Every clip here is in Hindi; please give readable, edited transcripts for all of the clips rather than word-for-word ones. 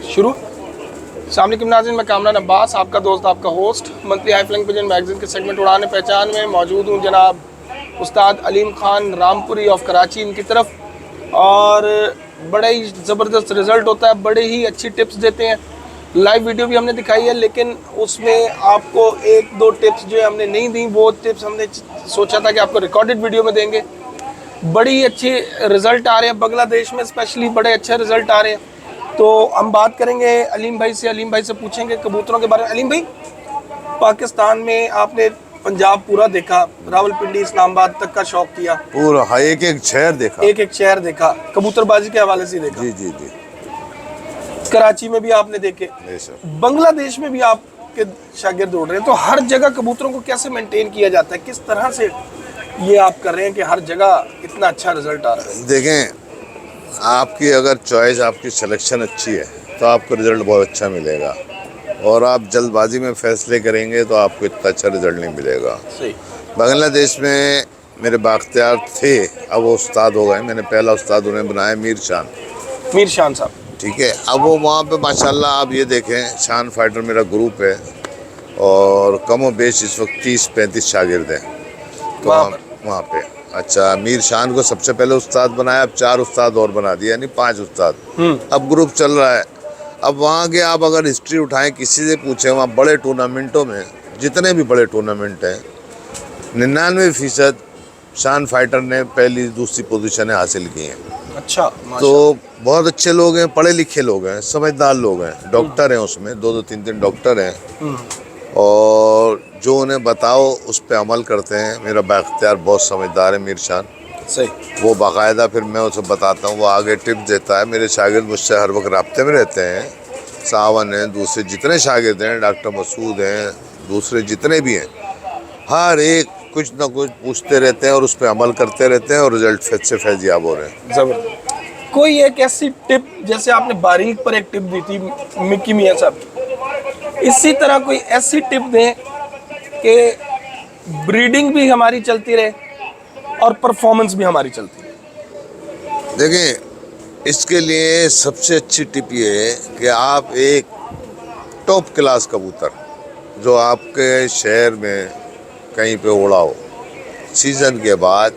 शुरू। अस्सलाम वालेकुम नाज़रीन, मैं कामरान अब्बास, आपका दोस्त, आपका host, monthly high flying pigeon magazine के सेगमेंट उड़ाने पहचान में मौजूद हूँ जनाब उस्ताद अलीम ख़ान रामपुरी ऑफ कराची इनकी तरफ। और बड़ा ही ज़बरदस्त रिज़ल्ट होता है, बड़े ही अच्छी टिप्स देते हैं। लाइव वीडियो भी हमने दिखाई है, लेकिन उसमें आपको एक दो टिप्स जो है हमने नहीं दी, वो टिप्स हमने सोचा था कि आपको रिकॉर्डेड वीडियो में देंगे। बड़ी ही अच्छी रिज़ल्ट आ रहे हैं बांग्लादेश में, स्पेशली बड़े अच्छे रिज़ल्ट आ रहे हैं। तो हम बात करेंगे अलीम भाई से। अलीम भाई से पूछेंगे कबूतरों के बारे में। अलीम भाई, पाकिस्तान में आपने पंजाब पूरा देखा, रावलपिंडी इस्लामाबाद तक का शौक किया पूरा, हाँ, एक एक शहर देखा, एक एक शहर देखा, कबूतरबाजी के हवाले से देखा। जी जी जी। कराची में भी आपने देखे, बांग्लादेश में भी आपके शागिर्द उड़ रहे हैं। तो हर जगह कबूतरों को कैसे मेंटेन किया जाता है, किस तरह से ये आप कर रहे हैं कि हर जगह इतना अच्छा रिजल्ट आ रहा है? देखें, आपकी अगर चॉइस, आपकी सिलेक्शन अच्छी है तो आपको रिज़ल्ट बहुत अच्छा मिलेगा, और आप जल्दबाजी में फैसले करेंगे तो आपको इतना अच्छा रिज़ल्ट नहीं मिलेगा। सही। बांग्लादेश में मेरे बाख्तियार थे, अब वो उस्ताद हो गए। मैंने पहला उस्ताद उन्हें बनाया मीर शान साहब, ठीक है। अब वो वहाँ पे माशाल्लाह आप ये देखें, शान फाइटर मेरा ग्रुप है, और कमो बेश इस वक्त 30-35 शागिर्द हैं तो वहाँ पे। अच्छा, मीर शान को सबसे पहले उस्ताद बनाया, अब 4 उस्ताद और बना दिया, यानी 5 उस्ताद। अब ग्रुप चल रहा है। अब वहाँ के आप अगर हिस्ट्री उठाएं, किसी से पूछें, वहाँ बड़े टूर्नामेंटों में, जितने भी बड़े टूर्नामेंट हैं, 99% शान फाइटर ने पहली दूसरी पोजीशनें हासिल की हैं। अच्छा, तो बहुत अच्छे लोग हैं, पढ़े लिखे लोग हैं, समझदार लोग हैं, डॉक्टर हैं उसमें, 2-2 3-3 डॉक्टर हैं, और जो उन्हें बताओ उस पर अमल करते हैं। मेरा बाख्तियार बहुत समझदार है मीर शान, सही। वो बाकायदा फिर मैं उसे बताता हूँ, वो आगे टिप्स देता है। मेरे शागिर्द मुझसे हर वक्त राब्ते में रहते हैं, सावन हैं, दूसरे जितने शागिर्द हैं, डॉक्टर मसूद हैं, दूसरे जितने भी हैं, हर एक कुछ ना कुछ पूछते रहते हैं और उस पर अमल करते रहते हैं, और रिजल्ट फैज से फैजियाब हो रहे हैं। जबरदस्त। कोई एक ऐसी टिप, जैसे आपने बारीक पर एक टिप दी थी मिक्की मियां साहब, इसी तरह कोई ऐसी टिप दें कि ब्रीडिंग भी हमारी चलती रहे और परफॉर्मेंस भी हमारी चलती रहे। देखिए, इसके लिए सबसे अच्छी टिप ये है कि आप एक टॉप क्लास कबूतर जो आपके शहर में कहीं पे उड़ा हो, सीज़न के बाद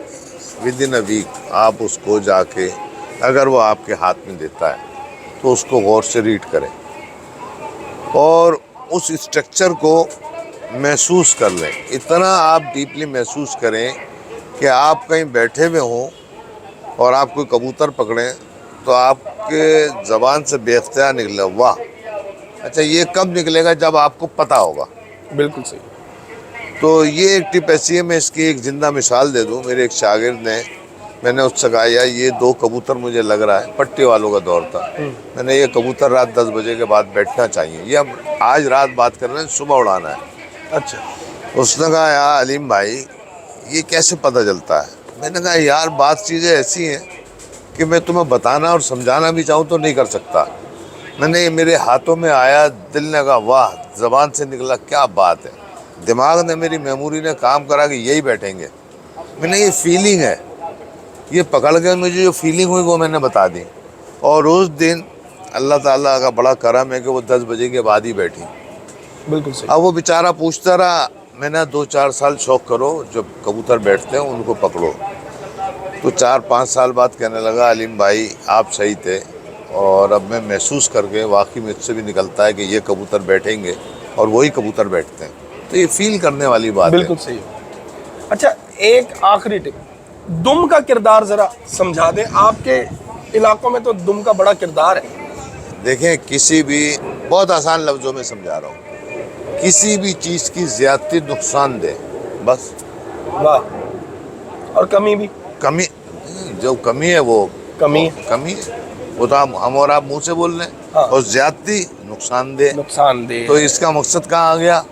विद इन अ वीक आप उसको जाके, अगर वो आपके हाथ में देता है तो उसको गौर से रीड करें और उस स्ट्रक्चर को महसूस कर लें। इतना आप डीपली महसूस करें कि आप कहीं बैठे हुए हों और आप कोई कबूतर पकड़ें तो आपके ज़बान से बेख्तियार निकले, वाह। अच्छा, ये कब निकलेगा? जब आपको पता होगा। बिल्कुल सही। तो ये एक टिप ऐसी है, मैं इसकी एक ज़िंदा मिसाल दे दूँ। मेरे एक शागिर्द ने, मैंने उससे कहा, यार ये 2 कबूतर मुझे लग रहा है, पट्टी वालों का दौर था, मैंने ये कबूतर रात 10 बजे के बाद बैठना चाहिए, ये अब आज रात बात कर रहे हैं, सुबह उड़ाना है। अच्छा। उसने कहा, यार अलीम भाई ये कैसे पता चलता है? मैंने कहा, यार बात चीज़ें ऐसी हैं कि मैं तुम्हें बताना और समझाना भी चाहूँ तो नहीं कर सकता। मैंने, मेरे हाथों में आया, दिल ने कहा वाह, ज़बान से निकला क्या बात है, दिमाग ने, मेरी मेमोरी ने काम करा कि यही बैठेंगे। मैंने, ये फीलिंग है, ये पकड़ के मुझे जो फीलिंग हुई वो मैंने बता दी, और उस दिन अल्लाह ताला का बड़ा करम है कि वो 10 बजे के बाद ही बैठी। बिल्कुल सही। अब वो बेचारा पूछता रहा, मैंने 2-4 साल शौक करो, जब कबूतर बैठते हैं उनको पकड़ो। तो 4-5 साल बाद कहने लगा, अलीम भाई आप सही थे, और अब मैं महसूस करके वाकई मुझसे भी निकलता है कि ये कबूतर बैठेंगे और वही कबूतर बैठते हैं। तो ये फील करने वाली बात है। बिल्कुल सही। अच्छा, एक आखिरी टिप, दुम का किरदार जरा समझा दें। आपके इलाकों में तो दुम का बड़ा किरदार है। देखें, किसी भी, बहुत आसान लफ्ज़ों में समझा रहा हूँ, किसी भी चीज़ की ज़्यादती नुकसान दे, बस। वाह। और कमी भी? कमी, जो कमी है वो कमी है, वो तो हम और आप मुंह से बोल रहे हैं। हाँ। और ज़्यादती नुकसान दे। तो इसका मकसद कहाँ आ गया?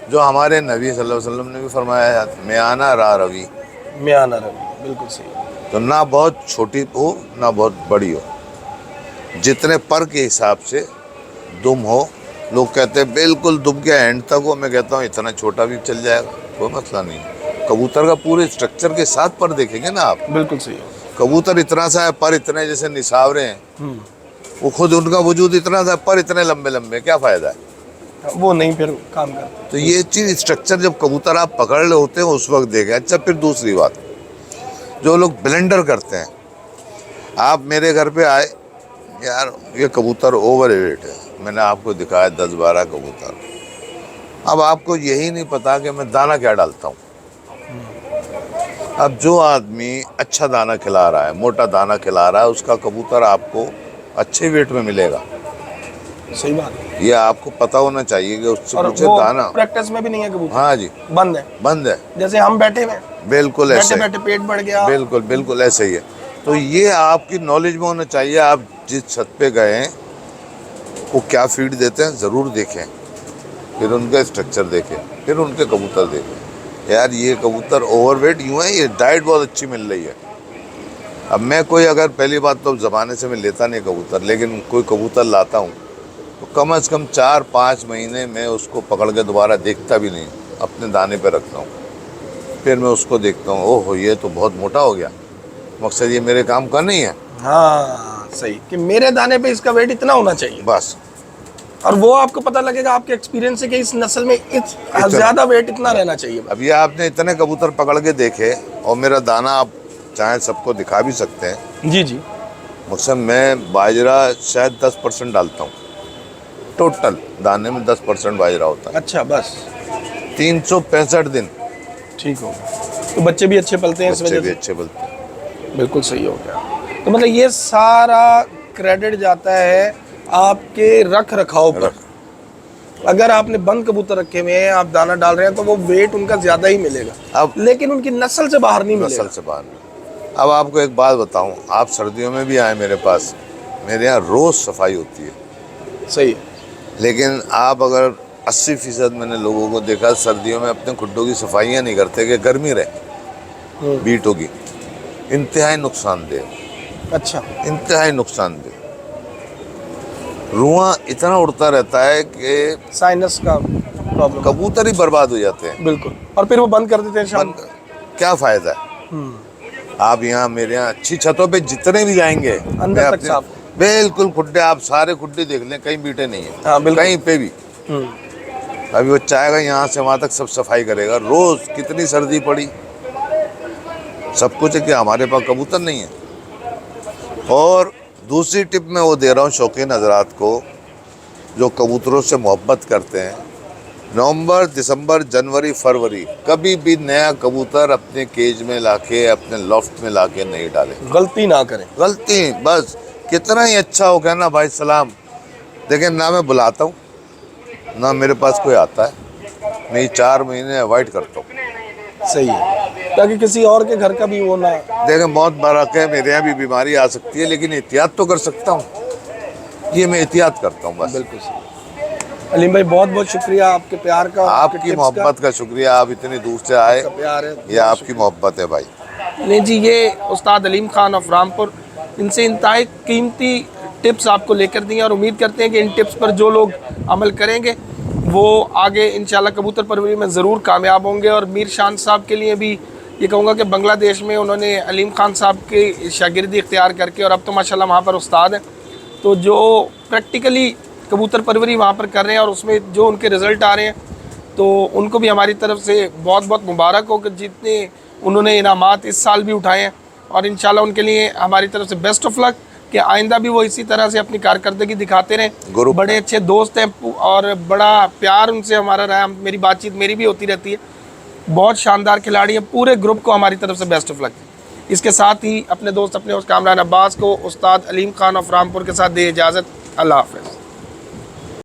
जो हमारे नबी सल्लल्लाहु अलैहि वसल्लम ने भी फरमाया, म्याना रा रवी, म्याना रवी। बिल्कुल सही। तो ना बहुत छोटी हो ना बहुत बड़ी हो, जितने पर के हिसाब से दुम हो। लोग कहते हैं बिल्कुल दुम के एंड तक हो, मैं कहता हूँ इतना छोटा भी चल जाएगा, कोई मसला नहीं। कबूतर का पूरे स्ट्रक्चर के साथ पर देखेंगे ना आप, बिल्कुल सही। कबूतर इतना सा है, पर इतने जैसे निसावरे हैं, वो खुद उनका वजूद इतना सा, पर इतने लंबे लंबे, क्या फायदा है? वो नहीं फिर काम करते। तो ये चीज स्ट्रक्चर जब कबूतर आप पकड़ रहे होते हैं उस वक्त देखें। अच्छा, फिर दूसरी बात, जो लोग ब्लेंडर करते हैं, आप मेरे घर पे आए, यार ये कबूतर ओवर वेट है, मैंने आपको दिखाया 10-12 कबूतर, अब आपको यही नहीं पता कि मैं दाना क्या डालता हूँ। अब जो आदमी अच्छा दाना खिला रहा है, मोटा दाना खिला रहा है, उसका कबूतर आपको अच्छे वेट में मिलेगा। सही बात है। ये आपको पता होना चाहिए कि उससे और पूछे वो दाना। प्रैक्टिस में भी नहीं है कबूतर। हाँ जी, बंद है। बंद है, जैसे हम बैठे हुए, बिल्कुल ऐसे बैठे बैठे पेट बढ़ गया। बिल्कुल बिल्कुल ऐसे ही है। तो ये आपकी नॉलेज में होना चाहिए। आप जिस छत पे गए हैं वो क्या फीड देते हैं ज़रूर देखें, फिर उनका स्ट्रक्चर देखें, फिर उनके कबूतर देखें। यार ये कबूतर ओवरवेट यूँ है, ये डाइट बहुत अच्छी मिल रही है। अब मैं कोई, अगर पहली बात तो ज़माने से मैं लेता नहीं कबूतर, लेकिन कोई कबूतर लाता हूँ तो कम से कम 4-5 महीने में उसको पकड़ के दोबारा देखता भी नहीं, अपने दाने पे रखता हूँ, फिर मैं उसको देखता हूँ, ओहो ये तो बहुत मोटा हो गया, मकसद ये मेरे काम का नहीं है। हाँ सही, कि मेरे दाने पे इसका वेट इतना होना चाहिए, बस। और वो आपको पता लगेगा आपके एक्सपीरियंस से कि इस नस्ल में ज्यादा वेट इतना रहना चाहिए। अब ये आपने इतने कबूतर पकड़ के देखे, और मेरा दाना आप चाहे सबको दिखा भी सकते हैं। जी जी। मकसद मैं बाजरा शायद 10% डालता हूँ, टोटल दाने में 10% बाजरा होता है। अच्छा, बस 365 दिन। ठीक हो गया। तो बच्चे भी अच्छे पलते हैं इस बच्चे वजह भी से। अच्छे बोलते हैं। बिल्कुल सही हो गया। तो मतलब ये सारा क्रेडिट जाता है आपके रख रखाव पर। अगर आपने बंद कबूतर रखे हुए हैं, आप दाना डाल रहे हैं, तो वो वेट उनका ज्यादा ही मिलेगा, अब लेकिन उनकी नस्ल से बाहर नहीं मिलेगा। नस्ल से बाहर नहीं। अब आपको एक बात बताऊं, आप सर्दियों में भी आए मेरे पास, मेरे यहाँ रोज़ सफाई होती है। सही है। लेकिन आप अगर 80% मैंने लोगों को देखा सर्दियों में अपने खुड्डों की सफाइयाँ नहीं करते कि गर्मी रहे, बीट होगी, इंतहाई नुकसानदेह। अच्छा। इंतहाई नुकसानदेह। रुआं इतना उड़ता रहता है कि साइनस का प्रॉब्लम। कबूतर ही बर्बाद हो जाते हैं। बिल्कुल। और फिर वो बंद कर देते हैं शाम को। क्या फ़ायदा है? आप यहाँ मेरे यहाँ अच्छी छतों पे जितने भी जाएंगे, अंदर तक साफ, बिल्कुल खुड्डे, आप सारे खुड्डे देख लें, कहीं बीटे नहीं है। हाँ, बिल्कुल। कहीं पे भी। अभी वो चाहेगा यहाँ से वहाँ तक सब सफाई करेगा। रोज कितनी सर्दी पड़ी, सब कुछ है कि हमारे पास कबूतर नहीं है। और दूसरी टिप मैं वो दे रहा हूँ शौकीन हजरात को जो कबूतरों से मोहब्बत करते हैं, नवंबर, दिसंबर, जनवरी, फरवरी कभी भी नया कबूतर अपने केज में लाके, अपने लॉफ्ट में लाके नहीं डालें। गलती ना करें। गलती बस, कितना ही अच्छा हो गया ना भाई सलाम, देखें ना मैं बुलाता हूँ ना मेरे पास कोई आता है, मैं ये 4 महीने अवॉइड करता हूँ। सही है, ताकि किसी और के घर का भी वो ना। देखें मौत बाराक है, मेरे यहाँ भी बीमारी आ सकती है, लेकिन एहतियात तो कर सकता हूँ, ये मैं एहतियात करता हूँ बस। बिल्कुल सही। अलीम भाई बहुत बहुत शुक्रिया आपके प्यार का, आपकी मोहब्बत का शुक्रिया, आप इतनी दूर से आए, प्यार है, ये आपकी मोहब्बत है भाई। नहीं जी, ये उस्ताद अलीम खान ऑफ रामपुर, इनसे इंतहाई कीमती टिप्स आपको लेकर दी हैं, और उम्मीद करते हैं कि इन टिप्स पर जो लोग अमल करेंगे वो आगे इंशाल्लाह कबूतर परवरी में ज़रूर कामयाब होंगे। और मीर शान साहब के लिए भी ये कहूँगा कि बांग्लादेश में उन्होंने अलीम खान साहब की शागिर्दी इख्तियार करके, और अब तो माशाल्लाह वहाँ पर उस्ताद हैं, तो जो प्रैक्टिकली कबूतर परवरी वहाँ पर कर रहे हैं और उसमें जो उनके रिज़ल्ट आ रहे हैं, तो उनको भी हमारी तरफ से बहुत बहुत मुबारक हो कि जितने उन्होंने इनामात इस साल भी उठाए हैं, और इंशाल्लाह उनके लिए हमारी तरफ से बेस्ट ऑफ लक कि आइंदा भी वो इसी तरह से अपनी कारकर्दगी दिखाते रहें। बड़े अच्छे दोस्त हैं और बड़ा प्यार उनसे हमारा रहा, मेरी बातचीत मेरी भी होती रहती है, बहुत शानदार खिलाड़ी हैं। पूरे ग्रुप को हमारी तरफ से बेस्ट ऑफ लक। इसके साथ ही अपने दोस्त अपने उस कामरान अब्बास को उस्ताद अलीम खान ऑफ रामपुर के साथ दे इजाज़त। अल्लाह हाफ़िज़।